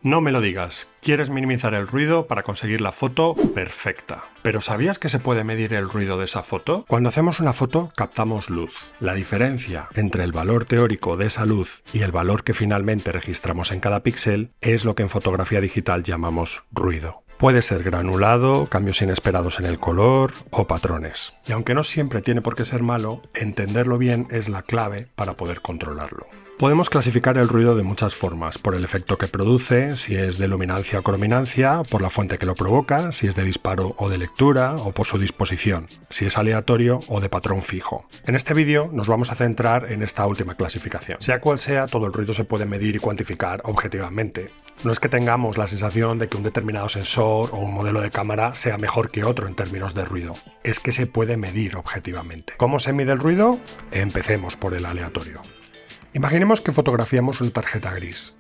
No me lo digas, quieres minimizar el ruido para conseguir la foto perfecta. ¿Pero sabías que se puede medir el ruido de esa foto? Cuando hacemos una foto captamos luz. La diferencia entre el valor teórico de esa luz y el valor que finalmente registramos en cada píxel es lo que en fotografía digital llamamos ruido. Puede ser granulado, cambios inesperados en el color o patrones. Y aunque no siempre tiene por qué ser malo, entenderlo bien es la clave para poder controlarlo. Podemos clasificar el ruido de muchas formas, por el efecto que produce, si es de luminancia o crominancia, por la fuente que lo provoca, si es de disparo o de lectura, o por su disposición, si es aleatorio o de patrón fijo. En este vídeo nos vamos a centrar en esta última clasificación. Sea cual sea, todo el ruido se puede medir y cuantificar objetivamente. No es que tengamos la sensación de que un determinado sensor o un modelo de cámara sea mejor que otro en términos de ruido. Es que se puede medir objetivamente. ¿Cómo se mide el ruido? Empecemos por el aleatorio. Imaginemos que fotografiamos una tarjeta gris.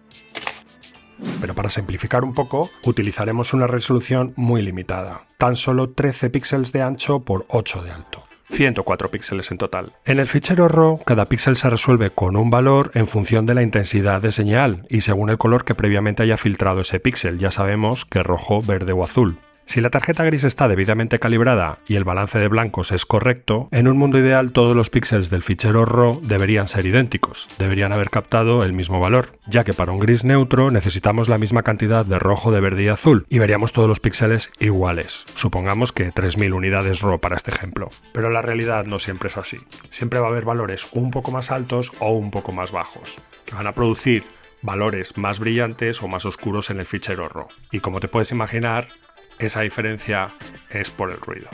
Pero para simplificar un poco, utilizaremos una resolución muy limitada. Tan solo 13 píxeles de ancho por 8 de alto. 104 píxeles en total. En el fichero RAW, cada píxel se resuelve con un valor en función de la intensidad de señal y según el color que previamente haya filtrado ese píxel. Ya sabemos que rojo, verde o azul. Si la tarjeta gris está debidamente calibrada y el balance de blancos es correcto, en un mundo ideal todos los píxeles del fichero RAW deberían ser idénticos, deberían haber captado el mismo valor, ya que para un gris neutro necesitamos la misma cantidad de rojo, de verde y azul, y veríamos todos los píxeles iguales. Supongamos que 3000 unidades RAW para este ejemplo. Pero la realidad no siempre es así. Siempre va a haber valores un poco más altos o un poco más bajos, que van a producir valores más brillantes o más oscuros en el fichero RAW. Y como te puedes imaginar, esa diferencia es por el ruido.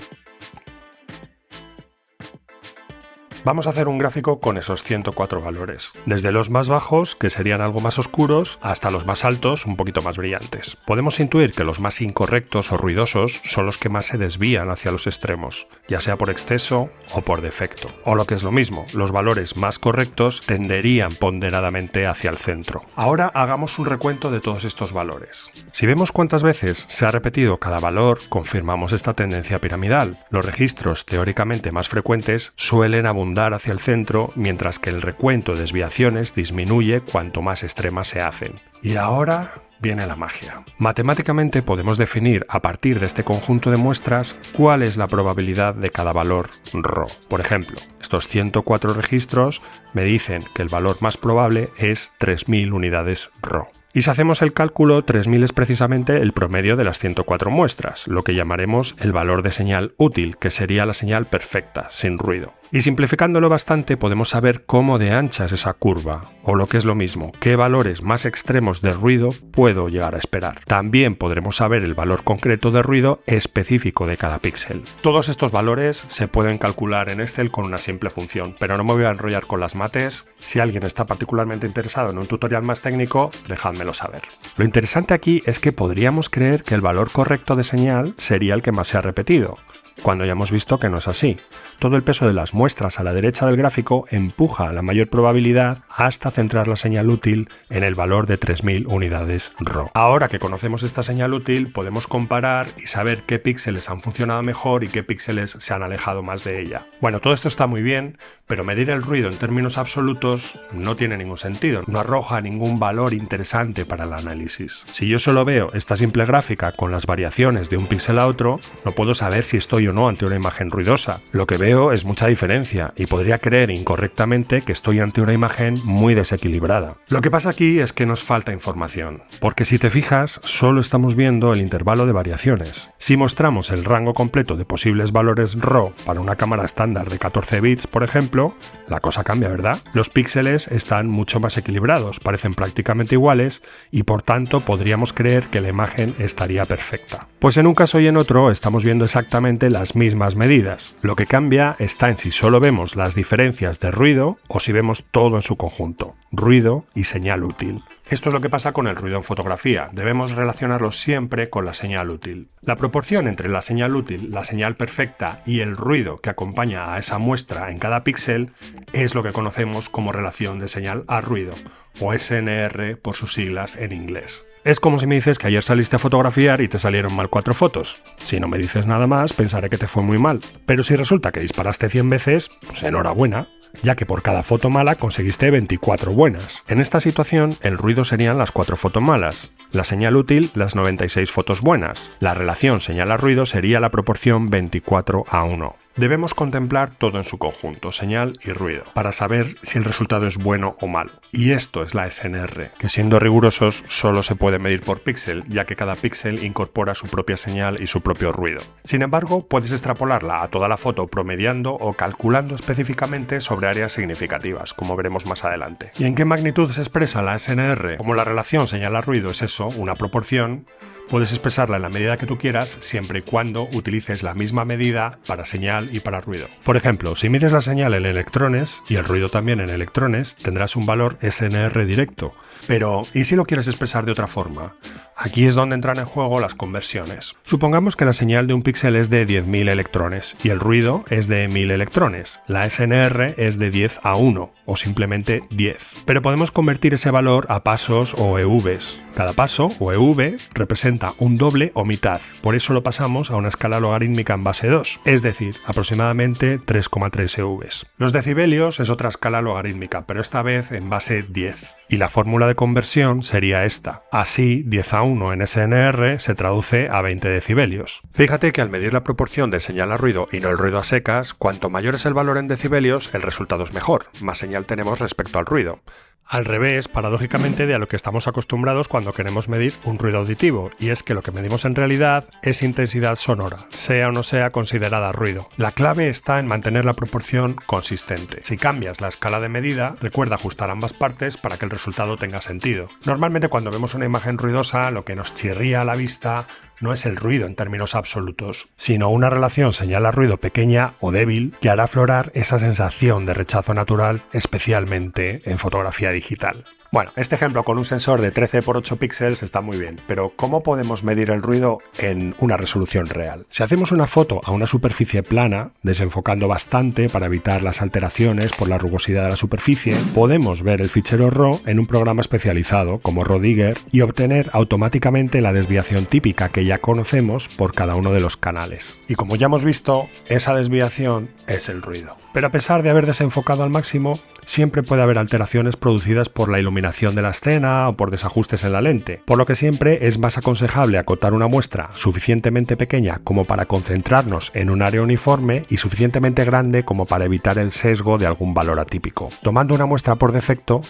Vamos a hacer un gráfico con esos 104 valores, desde los más bajos, que serían algo más oscuros, hasta los más altos, un poquito más brillantes. Podemos intuir que los más incorrectos o ruidosos son los que más se desvían hacia los extremos, ya sea por exceso o por defecto. O lo que es lo mismo, los valores más correctos tenderían ponderadamente hacia el centro. Ahora hagamos un recuento de todos estos valores. Si vemos cuántas veces se ha repetido cada valor, confirmamos esta tendencia piramidal. Los registros teóricamente más frecuentes suelen abundar hacia el centro, mientras que el recuento de desviaciones disminuye cuanto más extremas se hacen. Y ahora viene la magia. Matemáticamente podemos definir a partir de este conjunto de muestras cuál es la probabilidad de cada valor RAW. Por ejemplo, estos 104 registros me dicen que el valor más probable es 3000 unidades RAW. Y si hacemos el cálculo, 3000 es precisamente el promedio de las 104 muestras, lo que llamaremos el valor de señal útil, que sería la señal perfecta, sin ruido. Y simplificándolo bastante podemos saber cómo de ancha es esa curva, o lo que es lo mismo, qué valores más extremos de ruido puedo llegar a esperar. También podremos saber el valor concreto de ruido específico de cada píxel. Todos estos valores se pueden calcular en Excel con una simple función, pero no me voy a enrollar con las mates. Si alguien está particularmente interesado en un tutorial más técnico, dejádmelo saber. Lo interesante aquí es que podríamos creer que el valor correcto de señal sería el que más se ha repetido, cuando ya hemos visto que no es así. Todo el peso de las muestras a la derecha del gráfico empuja a la mayor probabilidad hasta centrar la señal útil en el valor de 3000 unidades RAW. Ahora que conocemos esta señal útil, podemos comparar y saber qué píxeles han funcionado mejor y qué píxeles se han alejado más de ella. Bueno, todo esto está muy bien, pero medir el ruido en términos absolutos no tiene ningún sentido, no arroja ningún valor interesante para el análisis. Si yo solo veo esta simple gráfica con las variaciones de un píxel a otro, no puedo saber si estoy o no ante una imagen ruidosa. Lo que veo es mucha diferencia y podría creer incorrectamente que estoy ante una imagen muy desequilibrada. Lo que pasa aquí es que nos falta información, porque si te fijas, solo estamos viendo el intervalo de variaciones. Si mostramos el rango completo de posibles valores RAW para una cámara estándar de 14 bits, por ejemplo, la cosa cambia, ¿verdad? Los píxeles están mucho más equilibrados, parecen prácticamente iguales y por tanto podríamos creer que la imagen estaría perfecta. Pues en un caso y en otro estamos viendo exactamente las mismas medidas. Lo que cambia está en si solo vemos las diferencias de ruido o si vemos todo en su conjunto, ruido y señal útil. Esto es lo que pasa con el ruido en fotografía, debemos relacionarlo siempre con la señal útil. La proporción entre la señal útil, la señal perfecta y el ruido que acompaña a esa muestra en cada píxel es lo que conocemos como relación de señal a ruido, o SNR por sus siglas en inglés. Es como si me dices que ayer saliste a fotografiar y te salieron mal 4 fotos. Si no me dices nada más, pensaré que te fue muy mal. Pero si resulta que disparaste 100 veces, pues enhorabuena. ya que por cada foto mala conseguiste 24 buenas. En esta situación, el ruido serían las 4 fotos malas, la señal útil las 96 fotos buenas. La relación señal a ruido sería la proporción 24:1. Debemos contemplar todo en su conjunto, señal y ruido, para saber si el resultado es bueno o malo. Y esto es la SNR, que siendo rigurosos solo se puede medir por píxel, ya que cada píxel incorpora su propia señal y su propio ruido. Sin embargo, puedes extrapolarla a toda la foto promediando o calculando específicamente sobre áreas significativas, como veremos más adelante. ¿Y en qué magnitud se expresa la SNR? Como la relación señal-ruido es eso, una proporción, puedes expresarla en la medida que tú quieras, siempre y cuando utilices la misma medida para señal y para ruido. Por ejemplo, si mides la señal en electrones y el ruido también en electrones, tendrás un valor SNR directo. Pero, ¿y si lo quieres expresar de otra forma? Aquí es donde entran en juego las conversiones. Supongamos que la señal de un píxel es de 10.000 electrones y el ruido es de 1000 electrones. La SNR es de 10:1 o simplemente 10. Pero podemos convertir ese valor a pasos o EVs. Cada paso o EV representa un doble o mitad. Por eso lo pasamos a una escala logarítmica en base 2, es decir, aproximadamente 3,3 EVs. Los decibelios es otra escala logarítmica, pero esta vez en base 10. Y la fórmula de conversión sería esta. Así, 10:1 en SNR se traduce a 20 decibelios. Fíjate que al medir la proporción de señal a ruido y no el ruido a secas, cuanto mayor es el valor en decibelios, el resultado es mejor. Más señal tenemos respecto al ruido. Al revés, paradójicamente, de a lo que estamos acostumbrados cuando queremos medir un ruido auditivo, y es que lo que medimos en realidad es intensidad sonora, sea o no sea considerada ruido. La clave está en mantener la proporción consistente. Si cambias la escala de medida, recuerda ajustar ambas partes para que el resultado tenga sentido. Normalmente cuando vemos una imagen ruidosa, lo que nos chirría a la vista no es el ruido en términos absolutos, sino una relación señal a ruido pequeña o débil que hará aflorar esa sensación de rechazo natural, especialmente en fotografía digital. Bueno, este ejemplo con un sensor de 13×8 píxeles está muy bien, pero ¿cómo podemos medir el ruido en una resolución real? Si hacemos una foto a una superficie plana, desenfocando bastante para evitar las alteraciones por la rugosidad de la superficie, podemos ver el fichero RAW en un programa especializado como RAWDigger y obtener automáticamente la desviación típica que ya conocemos por cada uno de los canales. Y como ya hemos visto, esa desviación es el ruido. Pero a pesar de haber desenfocado al máximo, siempre puede haber alteraciones producidas por la iluminación de la escena o por desajustes en la lente, por lo que siempre es más aconsejable acotar una muestra suficientemente pequeña como para concentrarnos en un área uniforme y suficientemente grande como para evitar el sesgo de algún valor atípico. Tomando una muestra por defecto,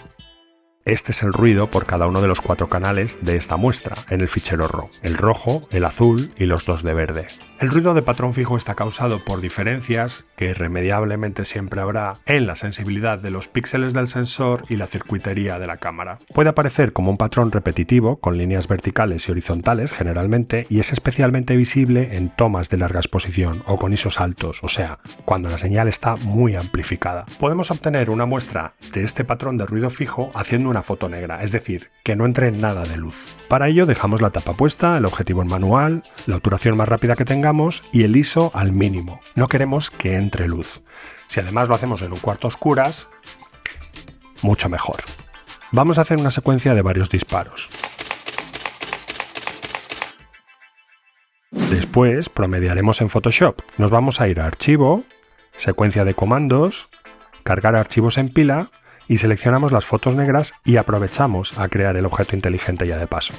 este es el ruido por cada uno de los 4 canales de esta muestra en el fichero RAW, el rojo, el azul y los 2 de verde. El ruido de patrón fijo está causado por diferencias, que irremediablemente siempre habrá, en la sensibilidad de los píxeles del sensor y la circuitería de la cámara. Puede aparecer como un patrón repetitivo, con líneas verticales y horizontales generalmente, y es especialmente visible en tomas de larga exposición o con ISOs altos, o sea, cuando la señal está muy amplificada. Podemos obtener una muestra de este patrón de ruido fijo haciendo una foto negra, es decir, que no entre nada de luz. Para ello dejamos la tapa puesta, el objetivo en manual, la obturación más rápida que tengamos y el ISO al mínimo. No queremos que entre luz. Si además lo hacemos en un cuarto a oscuras, mucho mejor. Vamos a hacer una secuencia de varios disparos. Después promediaremos en Photoshop. Nos vamos a ir a Archivo, Secuencia de comandos, Cargar archivos en pila y seleccionamos las fotos negras y aprovechamos a crear el objeto inteligente ya de paso.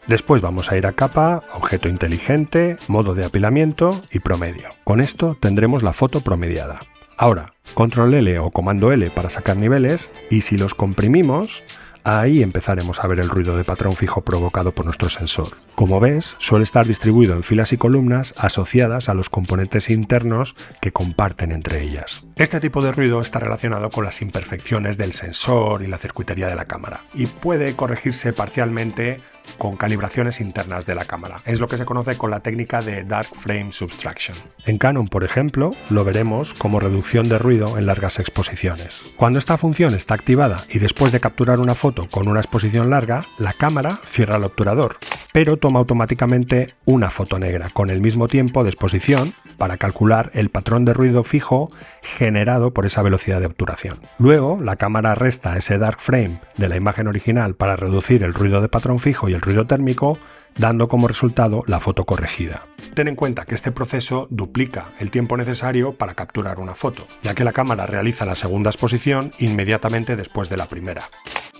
Después vamos a ir a capa, objeto inteligente, modo de apilamiento y promedio. Con esto tendremos la foto promediada. Ahora, control L o comando L para sacar niveles y si los comprimimos, ahí empezaremos a ver el ruido de patrón fijo provocado por nuestro sensor. Como ves, suele estar distribuido en filas y columnas asociadas a los componentes internos que comparten entre ellas. Este tipo de ruido está relacionado con las imperfecciones del sensor y la circuitería de la cámara y puede corregirse parcialmente con calibraciones internas de la cámara. Es lo que se conoce con la técnica de Dark Frame Subtraction. En Canon, por ejemplo, lo veremos como reducción de ruido en largas exposiciones. Cuando esta función está activada y después de capturar una foto con una exposición larga, la cámara cierra el obturador pero toma automáticamente una foto negra con el mismo tiempo de exposición para calcular el patrón de ruido fijo generado por esa velocidad de obturación. Luego, la cámara resta ese dark frame de la imagen original para reducir el ruido de patrón fijo y el ruido térmico, dando como resultado la foto corregida. Ten en cuenta que este proceso duplica el tiempo necesario para capturar una foto, ya que la cámara realiza la segunda exposición inmediatamente después de la primera.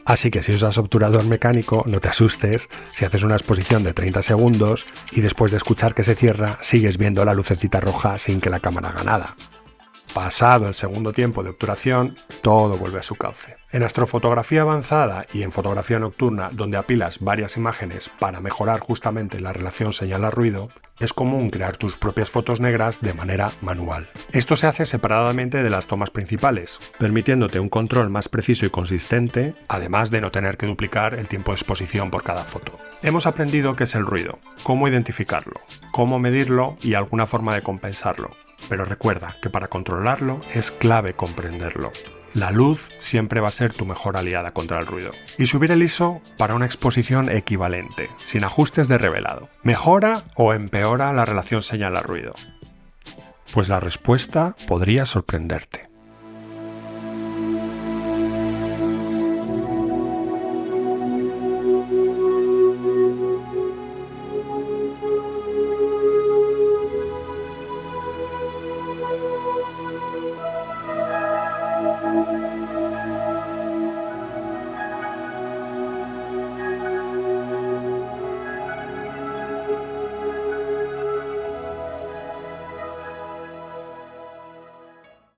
Así que si usas obturador mecánico, no te asustes si haces una exposición de 30 segundos y después de escuchar que se cierra, sigues viendo la lucecita roja sin que la cámara haga nada. Pasado el segundo tiempo de obturación, todo vuelve a su cauce. En astrofotografía avanzada y en fotografía nocturna, donde apilas varias imágenes para mejorar justamente la relación señal-ruido, es común crear tus propias fotos negras de manera manual. Esto se hace separadamente de las tomas principales, permitiéndote un control más preciso y consistente, además de no tener que duplicar el tiempo de exposición por cada foto. Hemos aprendido qué es el ruido, cómo identificarlo, cómo medirlo y alguna forma de compensarlo. Pero recuerda que para controlarlo es clave comprenderlo. La luz siempre va a ser tu mejor aliada contra el ruido. Y subir el ISO para una exposición equivalente, sin ajustes de revelado. ¿Mejora o empeora la relación señal-ruido? Pues la respuesta podría sorprenderte.